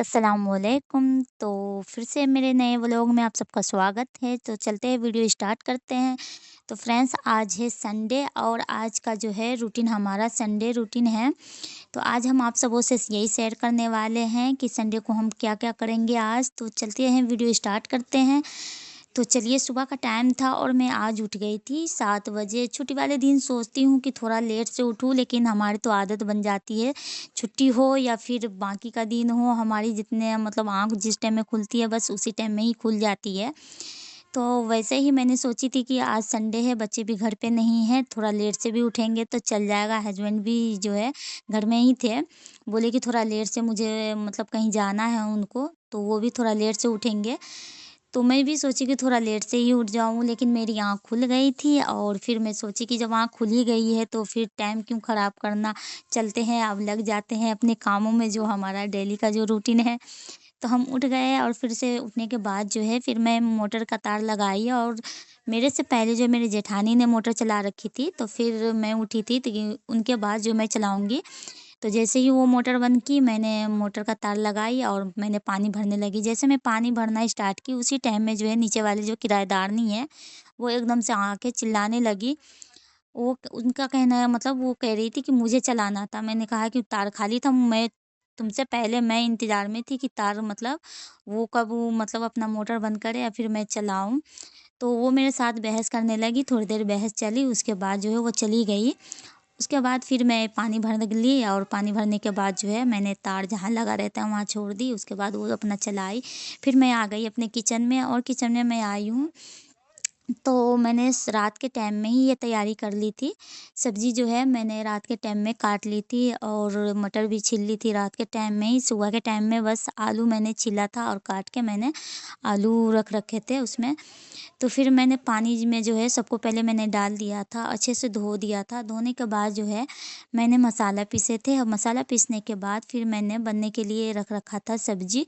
अस्सलामुअलैकुम। तो फिर से मेरे नए व्लॉग में आप सबका स्वागत है। तो चलते हैं, वीडियो स्टार्ट करते हैं। तो फ्रेंड्स, आज है संडे और आज का जो है रूटीन हमारा संडे रूटीन है। तो आज हम आप सबों से यही शेयर करने वाले हैं कि संडे को हम क्या-क्या करेंगे आज। तो चलते हैं, वीडियो स्टार्ट करते हैं। तो चलिए, सुबह का टाइम था और मैं आज उठ गई थी 7 बजे। छुट्टी वाले दिन सोचती हूँ कि थोड़ा लेट से उठूँ, लेकिन हमारी तो आदत बन जाती है, छुट्टी हो या फिर बाकी का दिन हो, हमारी जितने मतलब आँख जिस टाइम में खुलती है बस उसी टाइम में ही खुल जाती है। तो वैसे ही मैंने सोची थी कि आज संडे है, बच्चे भी घर पे नहीं हैं, थोड़ा लेट से भी उठेंगे तो चल जाएगा। हस्बैंड भी जो है घर में ही थे, बोले कि थोड़ा लेट से मुझे मतलब कहीं जाना है उनको, तो वो भी थोड़ा लेट से उठेंगे। तो मैं भी सोची कि थोड़ा लेट से ही उठ जाऊँ, लेकिन मेरी आँख खुल गई थी और फिर मैं सोची कि जब आँख खुल ही गई है तो फिर टाइम क्यों ख़राब करना, चलते हैं अब लग जाते हैं अपने कामों में, जो हमारा डेली का जो रूटीन है। तो हम उठ गए और फिर से उठने के बाद जो है फिर मैं मोटर का तार लगाई, और मेरे से पहले जो मेरी जेठानी ने मोटर चला रखी थी, तो फिर मैं उठी थी, तो उनके बाद जो मैं चलाऊँगी। तो जैसे ही वो मोटर बंद की, मैंने मोटर का तार लगाई और मैंने पानी भरने लगी। जैसे मैं पानी भरना स्टार्ट की, उसी टाइम में जो है नीचे वाली जो किराएदारनी है, वो एकदम से आके चिल्लाने लगी। वो उनका कहना है, मतलब वो कह रही थी कि मुझे चलाना था। मैंने कहा कि तार खाली था, मैं तुमसे पहले मैं इंतज़ार में थी कि तार मतलब वो कब वो मतलब अपना मोटर बंद करे या फिर मैं चलाऊँ। तो वो मेरे साथ बहस करने लगी, थोड़ी देर बहस चली, उसके बाद जो है वो चली गई। उसके बाद फिर मैं पानी भरने के लिए, और पानी भरने के बाद जो है मैंने तार जहाँ लगा रहता है वहाँ छोड़ दी। उसके बाद वो अपना चलाई। फिर मैं आ गई अपने किचन में, और किचन में मैं आई हूँ तो मैंने रात के टाइम में ही ये तैयारी कर ली थी। सब्ज़ी जो है मैंने रात के टाइम में काट ली थी, और मटर भी छील ली थी रात के टाइम में ही। सुबह के टाइम में बस आलू मैंने छीला था और काट के मैंने आलू रख रखे थे उसमें। तो फिर मैंने पानी में जो है सबको पहले मैंने डाल दिया था, अच्छे से धो दिया था। धोने के बाद जो है मैंने मसाला पीसे थे, और मसाला पीसने के बाद फिर मैंने बनने के लिए रख रखा था सब्ज़ी।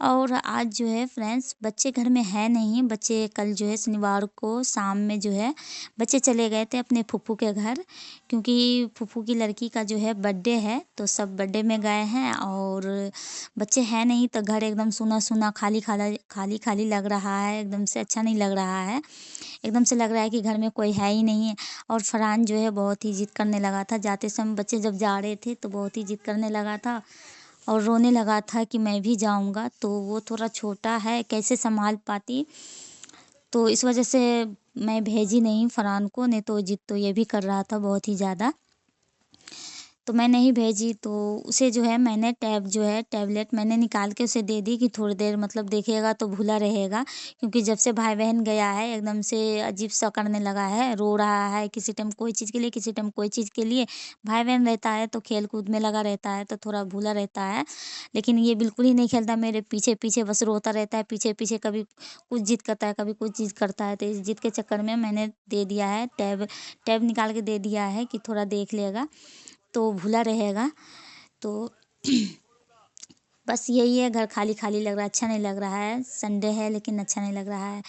और आज जो है फ्रेंड्स, बच्चे घर में है नहीं, बच्चे कल जो है शनिवार को शाम में जो है बच्चे चले गए थे अपने फूफू के घर, क्योंकि फूफू की लड़की का जो है बर्थडे है, तो सब बर्थडे में गए हैं और बच्चे हैं नहीं, तो घर एकदम सूना-सूना खाली-खाली लग रहा है, एकदम से अच्छा नहीं लग रहा है। एकदम से लग रहा है कि घर में कोई है ही नहीं है। और फरहान जो है बहुत ही ज़िद करने लगा था, जाते समय बच्चे जब जा रहे थे तो बहुत ही ज़िद करने लगा था और रोने लगा था कि मैं भी जाऊँगा। तो वो थोड़ा छोटा है, कैसे सँभाल पाती, तो इस वज़ह से मैं भेजी नहीं फरहान को, नहीं तो ज़िद तो ये भी कर रहा था बहुत ही ज़्यादा। तो मैं नहीं भेजी, तो उसे जो है मैंने टैबलेट मैंने निकाल के उसे दे दी कि थोड़ी देर मतलब देखेगा तो भूला रहेगा, क्योंकि जब से भाई-बहन गया है एकदम से अजीब-सा करने लगा है, रो रहा है किसी टाइम कोई चीज़ के लिए, किसी टाइम कोई चीज़ के लिए। भाई-बहन रहता है तो खेल-कूद में लगा रहता है, तो थोड़ा भूला रहता है। लेकिन ये बिल्कुल ही नहीं खेलता, मेरे पीछे-पीछे बस रोता रहता है, पीछे-पीछे कभी कुछ ज़िद करता है, कभी कुछ ज़िद करता है। तो इस ज़िद के चक्कर में मैंने दे दिया है टैब निकाल के दे दिया है कि थोड़ा देख लेगा, तो भूला रहेगा। तो बस यही है, घर खाली-खाली लग रहा है, अच्छा नहीं लग रहा है। संडे है लेकिन अच्छा नहीं लग रहा है।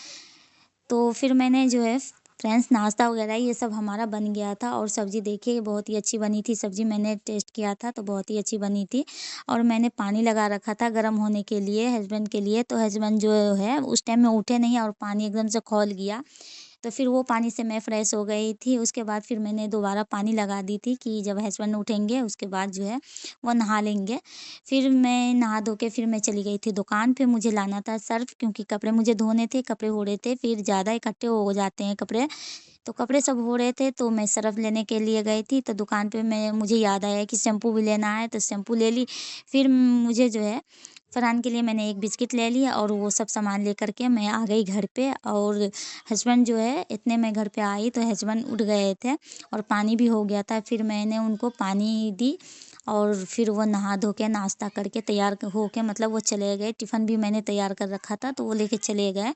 तो फिर मैंने जो है फ्रेंड्स नाश्ता वग़ैरह ये सब हमारा बन गया था, और सब्ज़ी देखिए बहुत ही अच्छी बनी थी। सब्ज़ी मैंने टेस्ट किया था तो बहुत ही अच्छी बनी थी, और मैंने पानी लगा रखा था गरम होने के लिए हस्बैंड के लिए। तो हस्बैंड जो है उस टाइम में उठे नहीं और पानी एकदम से खौल गया। तो फिर वो पानी से मैं फ्रेश हो गई थी। उसके बाद फिर मैंने दोबारा पानी लगा दी थी कि जब हस्बैंड उठेंगे उसके बाद जो है वो नहा लेंगे। फिर मैं नहा धो के फिर मैं चली गई थी दुकान पे, मुझे लाना था सर्फ़, क्योंकि कपड़े मुझे धोने थे, कपड़े हो रहे थे, फिर ज़्यादा इकट्ठे हो जाते हैं कपड़े। तो कपड़े सब हो रहे थे तो मैं सर्फ़ लेने के लिए गई थी, तो दुकान पे मुझे याद आया कि शैम्पू भी लेना है, तो शैम्पू ले ली। फिर मुझे जो है फरहान के लिए मैंने एक बिस्किट ले लिया, और वो सब सामान लेकर के मैं आ गई घर पे। और हस्बैंड जो है इतने में घर पे आई तो हस्बैंड उठ गए थे और पानी भी हो गया था। फिर मैंने उनको पानी दी, और फिर वो नहा धो के नाश्ता करके तैयार हो के मतलब वो चले गए। टिफ़िन भी मैंने तैयार कर रखा था तो वो लेके चले गए।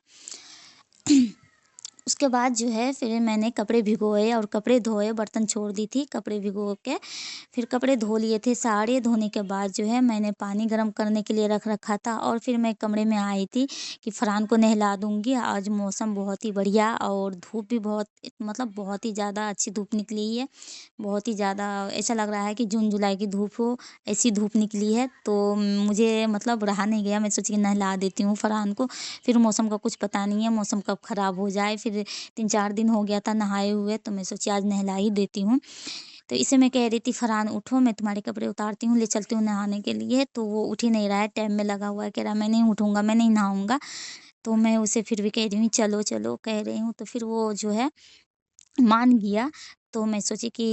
उसके बाद जो है फिर मैंने कपड़े भिगोए और कपड़े धोए, बर्तन छोड़ दी थी, कपड़े भिगो के फिर कपड़े धो लिए थे सारे। धोने के बाद जो है मैंने पानी गर्म करने के लिए रख रखा था और फिर मैं कमरे में आई थी कि फ़रहान को नहला दूँगी। आज मौसम बहुत ही बढ़िया और धूप भी बहुत मतलब बहुत ही ज़्यादा अच्छी धूप निकली है। बहुत ही ज़्यादा ऐसा लग रहा है कि जून जुलाई की धूप हो, ऐसी धूप निकली है। तो मुझे मतलब रहा नहीं गया, मैं सोची कि नहला देती हूँ फ़रहान को। फिर मौसम का कुछ पता नहीं है, मौसम कब ख़राब हो जाए। फिर 3-4 दिन हो गया था नहाए हुए, तो मैं सोची आज नहला ही देती हूँ। तो इसे मैं कह रही थी, फ़रहान उठो, मैं तुम्हारे कपड़े उतारती हूँ, ले चलती हूँ नहाने के लिए। तो वो उठ ही नहीं रहा है, टैब में लगा हुआ है, कह रहा मैं नहीं उठूँगा, मैं नहीं नहाऊँगा। तो मैं उसे फिर भी कह रही हूँ चलो, चलो कह रही हूँ, तो फिर वो जो है मान गया। तो मैं सोची कि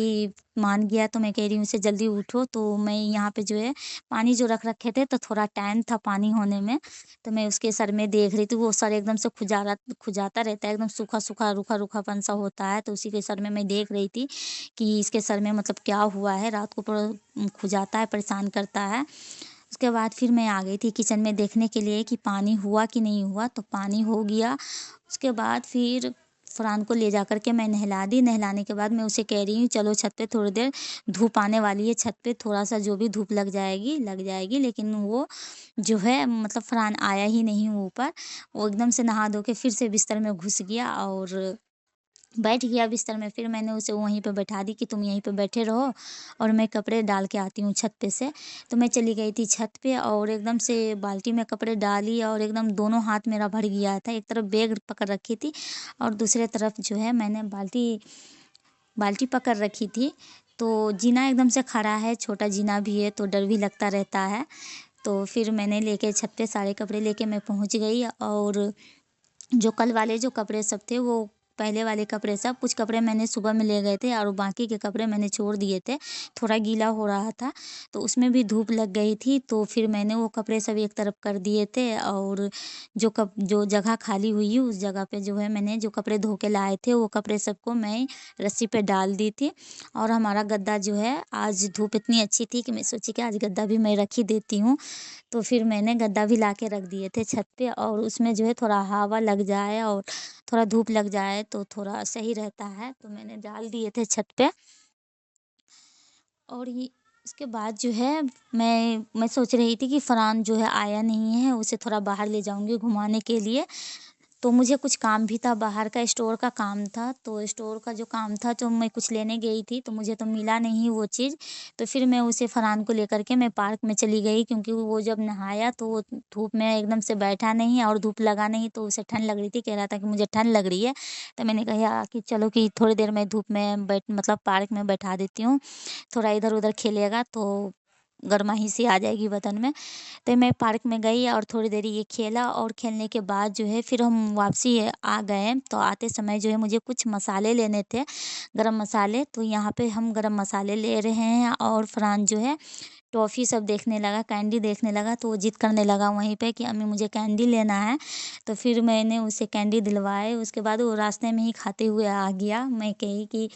मान गया तो मैं कह रही हूँ उसे जल्दी उठो। तो मैं यहाँ पे जो है पानी जो रख रखे थे, तो थोड़ा टाइम था पानी होने में। तो मैं उसके सर में देख रही थी, वो सर एकदम से खुजाता रहता है, एकदम सूखा-सूखा, रूखा-रूखापन सा होता है। तो उसी के सर में मैं देख रही थी कि इसके सर में मतलब क्या हुआ है, रात को खुजाता है, परेशान करता है। उसके बाद फिर मैं आ गई थी किचन में देखने के लिए कि पानी हुआ कि नहीं हुआ। तो पानी हो गया। उसके बाद फिर फ़रहान को ले जाकर के मैं नहला दी। नहलाने के बाद मैं उसे कह रही हूँ चलो छत पे थोड़ी देर, धूप आने वाली है छत पे, थोड़ा-सा जो भी धूप लग जाएगी। लेकिन वो जो है मतलब फ़रहान आया ही नहीं ऊपर। वो एकदम से नहा धो के फिर से बिस्तर में घुस गया और बैठ गया बिस्तर में। फिर मैंने उसे वहीं पे बैठा दी कि तुम यहीं पे बैठे रहो और मैं कपड़े डाल के आती हूँ छत पे से। तो मैं चली गई थी छत पे और एकदम से बाल्टी में कपड़े डाली और एकदम दोनों हाथ मेरा भर गया था। एक तरफ बैग पकड़ रखी थी और दूसरे तरफ जो है मैंने बाल्टी बाल्टी पकड़ रखी थी। तो जीना एकदम से खड़ा है, छोटा जीना भी है, तो डर भी लगता रहता है। तो फिर मैंने लेके छत पे सारे कपड़े लेके मैं पहुँच गई और जो कल वाले जो कपड़े सब थे, वो पहले वाले कपड़े सब, कुछ कपड़े मैंने सुबह में ले गए थे और बाकी के कपड़े मैंने छोड़ दिए थे। थोड़ा गीला हो रहा था, तो उसमें भी धूप लग गई थी। तो फिर मैंने वो कपड़े सब एक तरफ कर दिए थे और जो जगह खाली हुई है उस जगह पे जो है मैंने जो कपड़े धो के लाए थे वो कपड़े सबको मैं रस्सी पे डाल दी थी। और हमारा गद्दा जो है, आज धूप इतनी अच्छी थी कि मैं सोची कि आज गद्दा भी मैं रख ही देती हूँ। तो फिर मैंने गद्दा भी ला के रख दिए थे छत पे और उसमें जो है थोड़ा हवा लग जाए और थोड़ा धूप लग जाए तो थोड़ा सही रहता है। तो मैंने डाल दिए थे छत पे। और ये इसके बाद जो है मैं सोच रही थी कि फ़रहान जो है आया नहीं है, उसे थोड़ा बाहर ले जाऊँगी घुमाने के लिए। तो मुझे कुछ काम भी था बाहर का, स्टोर का काम था। तो स्टोर का जो काम था, तो मैं कुछ लेने गई थी, तो मुझे तो मिला नहीं वो चीज़। तो फिर मैं उसे फ़रहान को लेकर के मैं पार्क में चली गई, क्योंकि वो जब नहाया तो वो धूप में एकदम से बैठा नहीं और धूप लगा नहीं, तो उसे ठंड लग रही थी, कह रहा था कि मुझे ठंड लग रही है। तो मैंने कहा कि चलो कि थोड़ी देर मैं धूप में मतलब पार्क में बैठा देती हूँ, थोड़ा इधर-उधर खेलेगा तो गरमाई सी आ जाएगी बदन में। तो मैं पार्क में गई और थोड़ी देर ये खेला और खेलने के बाद जो है फिर हम वापसी आ गए। तो आते समय जो है मुझे कुछ मसाले लेने थे, गरम मसाले। तो यहाँ पे हम गरम मसाले ले रहे हैं और फ़रहान जो है टॉफ़ी सब देखने लगा, कैंडी देखने लगा। तो वो ज़िद करने लगा वहीं पे कि अम्मी मुझे कैंडी लेना है। तो फिर मैंने उसे कैंडी दिलवाए। उसके बाद वो रास्ते में ही खाते हुए आ गया। मैं कही कि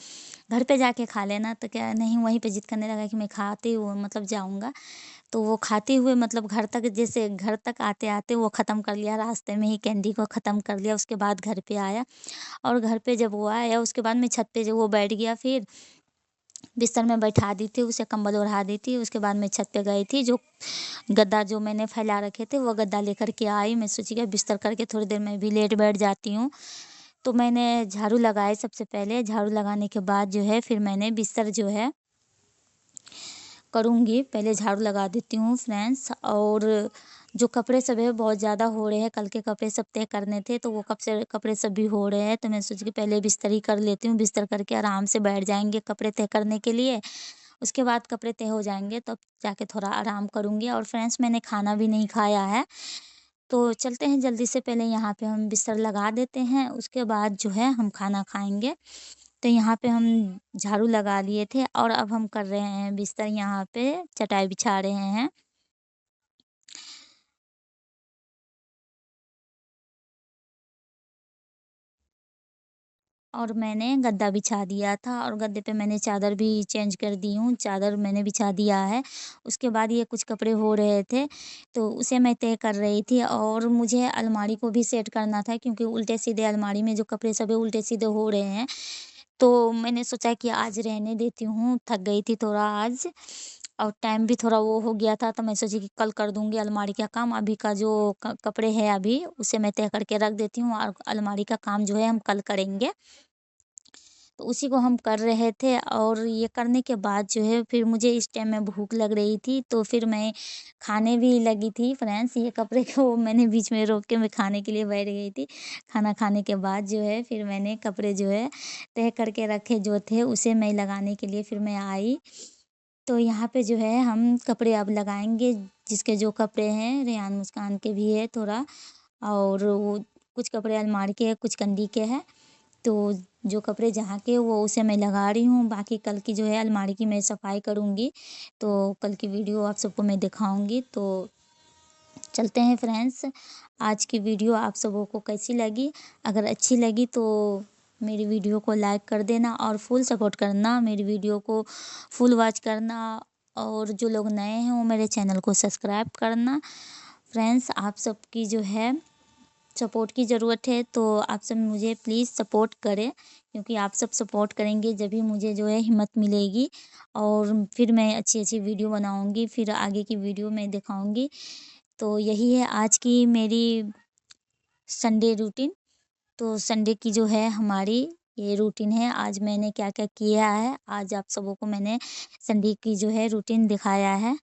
घर पे जाके खा लेना, तो क्या नहीं, वहीं पे ज़िद करने लगा कि मैं खाते हुए मतलब जाऊँगा। तो वो खाते हुए मतलब घर तक, जैसे घर तक आते-आते वो ख़त्म कर लिया, रास्ते में ही कैंडी को ख़त्म कर लिया। उसके बाद घर पे आया और घर पे जब वो आया उसके बाद मैं छत पे जब वो बैठ गया, फिर बिस्तर में बैठा दी थी, उसे कंबल ओढ़ा दी थी। उसके बाद मैं छत पे गई थी, जो गद्दा जो मैंने फैला रखे थे वो गद्दा लेकर के आई। मैं सोची कि बिस्तर करके थोड़ी देर मैं भी लेट बैठ जाती हूँ। तो मैंने झाड़ू लगाए सबसे पहले, झाड़ू लगाने के बाद जो है फिर मैंने बिस्तर जो है करूँगी। पहले झाड़ू लगा देती हूँ फ्रेंड्स। और जो कपड़े सब है बहुत ज़्यादा हो रहे हैं, कल के कपड़े सब तय करने थे, तो वो कब से कपड़े सब भी हो रहे हैं। तो मैं सोची कि पहले बिस्तर ही कर लेती हूँ, बिस्तर करके आराम से बैठ जाएँगे कपड़े तय करने के लिए। उसके बाद कपड़े तय हो जाएँगे तब जाके थोड़ा आराम करूँगी। और फ्रेंड्स मैंने खाना भी नहीं खाया है, तो चलते हैं जल्दी से, पहले यहाँ पे हम बिस्तर लगा देते हैं, उसके बाद जो है हम खाना खाएँगे। तो यहाँ पे हम झाड़ू लगा लिए थे और अब हम कर रहे हैं बिस्तर, यहाँ पे चटाई बिछा रहे हैं। और मैंने गद्दा बिछा दिया था और गद्दे पे मैंने चादर भी चेंज कर दी हूँ, चादर मैंने बिछा दिया है। उसके बाद ये कुछ कपड़े हो रहे थे, तो उसे मैं तय कर रही थी और मुझे अलमारी को भी सेट करना था क्योंकि उल्टे-सीधे अलमारी में जो कपड़े सब है उल्टे-सीधे हो रहे हैं। तो मैंने सोचा कि आज रहने देती हूँ, थक गई थी थोड़ा आज और टाइम भी थोड़ा वो हो गया था, तो मैं सोची कि कल कर दूँगी अलमारी का काम। अभी का जो क कपड़े हैं अभी, उसे मैं तय करके रख देती हूँ और अलमारी का काम जो है हम कल करेंगे। तो उसी को हम कर रहे थे और ये करने के बाद जो है फिर मुझे इस टाइम में भूख लग रही थी, तो फिर मैं खाने भी लगी थी फ्रेंड्स। ये कपड़े को मैंने बीच में रोक के मैं खाने के लिए बैठ गई थी। खाना खाने के बाद जो है फिर मैंने कपड़े जो है तह करके रखे जो थे उसे मैं लगाने के लिए फिर मैं आई। तो यहाँ पे जो है हम कपड़े अब लगाएँगे, जिसके जो कपड़े हैं रेहान मुस्कान के भी है थोड़ा और वो कुछ कपड़े अलमारी के हैं, कुछ कंडी के हैं। तो जो कपड़े जहाँ के वो उसे मैं लगा रही हूँ, बाकी कल की जो है अलमारी की मैं सफाई करूँगी, तो कल की वीडियो आप सबको मैं दिखाऊँगी। तो चलते हैं फ्रेंड्स, आज की वीडियो आप सबों को कैसी लगी? अगर अच्छी लगी तो मेरी वीडियो को लाइक कर देना और फुल सपोर्ट करना, मेरी वीडियो को फुल वॉच करना और जो लोग नए हैं वो मेरे चैनल को सब्सक्राइब करना। फ्रेंड्स आप सबकी जो है सपोर्ट की ज़रूरत है, तो आप सब मुझे प्लीज़ सपोर्ट करें क्योंकि आप सब सपोर्ट करेंगे जब ही मुझे जो है हिम्मत मिलेगी और फिर मैं अच्छी-अच्छी वीडियो बनाऊँगी, फिर आगे की वीडियो मैं दिखाऊँगी। तो यही है आज की मेरी संडे रूटीन। तो संडे की जो है हमारी ये रूटीन है, आज मैंने क्या-क्या किया है, आज आप सबों को मैंने संडे की जो है रूटीन दिखाया है।